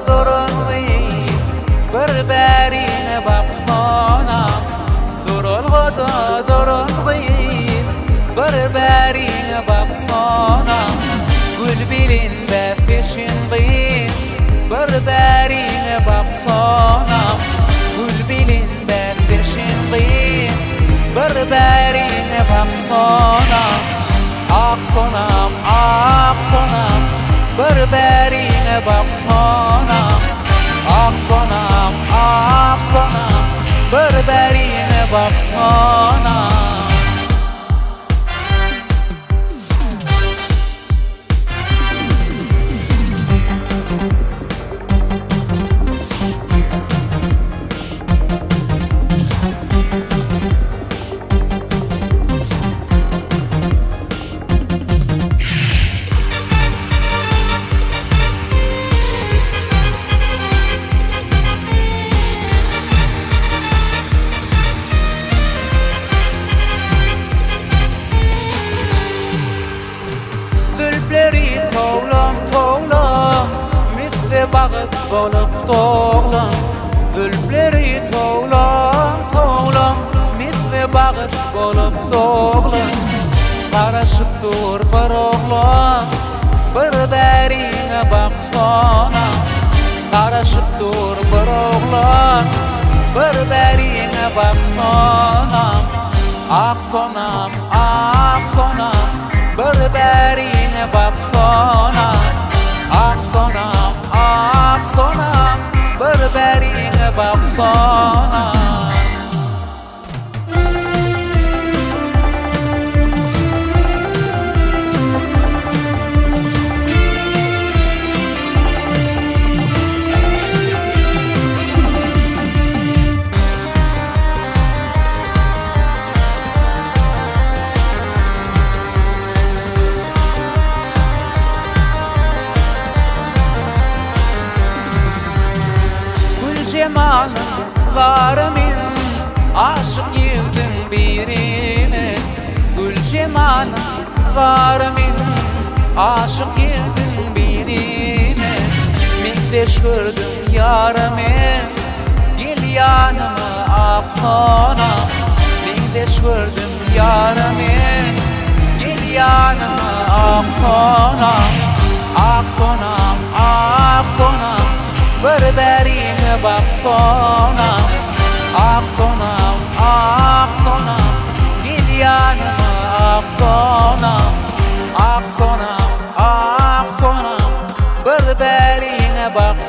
durulmayıp bir-birine baksana. Durulmayıp bir-birine baksana. Gül bilinde peşindeyiz bir-birine baksana. Gül bilinde peşindeyiz bir-birine baksana. Aksonam, aksonam, bir-birine baksana. Aksonam, aksonam, bir-birine baksana. Zülpleri toğlam toğlam, misli bağıt bolup toğlam. Zülpleri toğlam toğlam, misli bağıt bolup toğlam. Karışıp dur bir oğlan, bir-birine baksana. Karışıp dur bir oğlan, bir-birine baksana. Aksonam, aksonam, bir-birine baksana. Aksonam, aksonam, bir-birine baksana. Cemalın varımın, aşık yıldım birine. Gül cemalın varımın, aşık yıldım birine. Mikleş gördüm yarımın, gel yanıma aksana. Mikleş gördüm yarımın, gel yanıma aksana. Aksonam, aksonam, bir-birine baksana. Aksonam, aksonam, gel yanıma aksana. Aksonam, aksonam, bir-birine baksana.